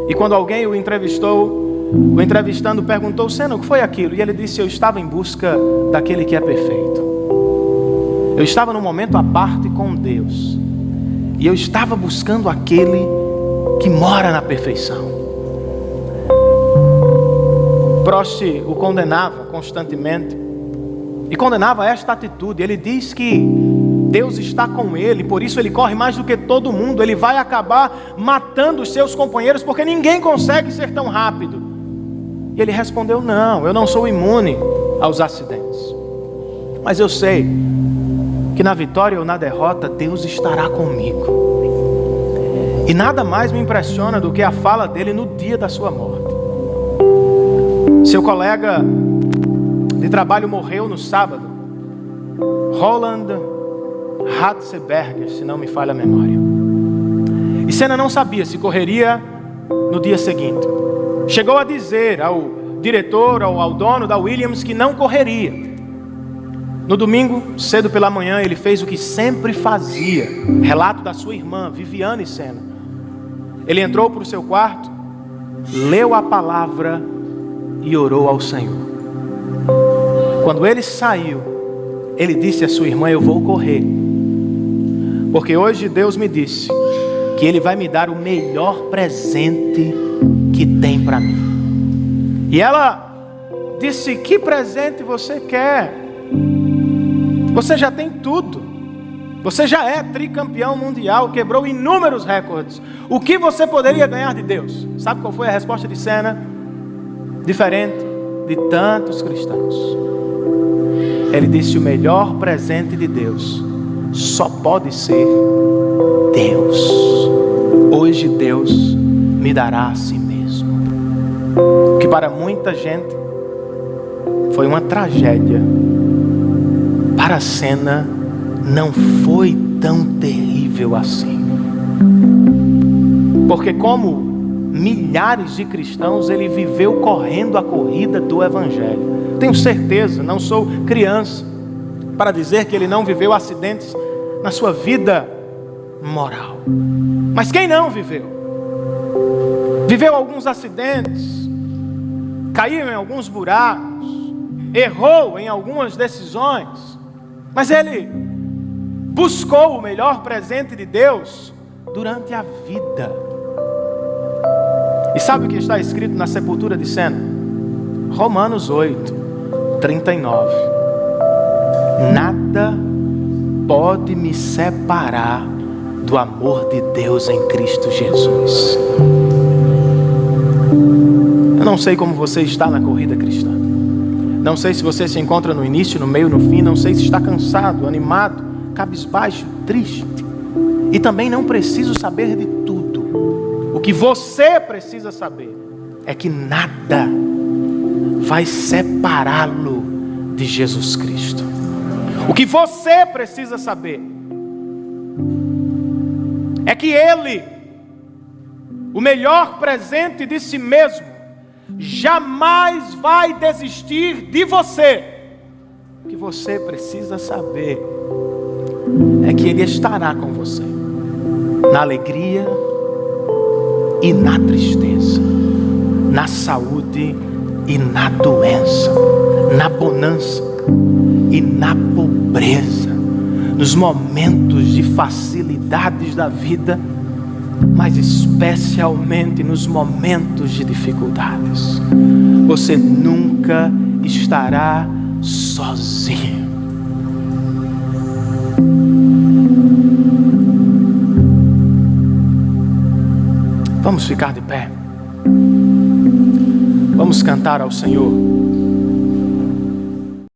E quando alguém o entrevistando perguntou: Senna, o que foi aquilo? E ele disse: eu estava em busca daquele que é perfeito. Eu estava num momento à parte com Deus, e eu estava buscando aquele que mora na perfeição. Prost o condenava constantemente, e condenava esta atitude. Ele diz que Deus está com ele, por isso ele corre mais do que todo mundo. Ele vai acabar matando os seus companheiros, porque ninguém consegue ser tão rápido. E ele respondeu: não, eu não sou imune aos acidentes, mas eu sei que na vitória ou na derrota Deus estará comigo. E nada mais me impressiona do que a fala dele no dia da sua morte. Seu colega de trabalho morreu no sábado, Roland Ratzenberger, se não me falha a memória. E Senna não sabia se correria no dia seguinte. Chegou a dizer ao diretor ou ao dono da Williams que não correria. No domingo, cedo pela manhã, ele fez o que sempre fazia. Relato da sua irmã, Viviane Sena. Ele entrou para o seu quarto, leu a palavra e orou ao Senhor. Quando ele saiu, ele disse à sua irmã: eu vou correr, porque hoje Deus me disse que Ele vai me dar o melhor presente que tem para mim. E ela disse: que presente você quer? Você já tem tudo. Você já é tricampeão mundial, quebrou inúmeros recordes. O que você poderia ganhar de Deus? Sabe qual foi a resposta de Sena? Diferente de tantos cristãos. Ele disse: o melhor presente de Deus só pode ser Deus. Hoje Deus me dará a si mesmo. Que para muita gente foi uma tragédia, para Sena não foi tão terrível assim. Porque como milhares de cristãos, ele viveu correndo a corrida do Evangelho. Tenho certeza, não sou criança para dizer que ele não viveu acidentes na sua vida moral. Mas quem não viveu? Viveu alguns acidentes, caiu em alguns buracos, errou em algumas decisões, mas ele buscou o melhor presente de Deus durante a vida. E sabe o que está escrito na sepultura de Sena? Romanos 8:39. Nada pode me separar do amor de Deus em Cristo Jesus. Eu não sei como você está na corrida cristã. Não sei se você se encontra no início, no meio, no fim. Não sei se está cansado, animado, cabisbaixo, triste. E também não preciso saber de tudo. O que você precisa saber é que nada vai separá-lo de Jesus Cristo. O que você precisa saber é que Ele, o melhor presente de si mesmo, jamais vai desistir de você. O que você precisa saber é que Ele estará com você na alegria e na tristeza, na saúde e na doença, na bonança e na pobreza, nos momentos de facilidades da vida, mas especialmente nos momentos de dificuldades. Você nunca estará sozinho. Vamos ficar de pé. Vamos cantar ao Senhor.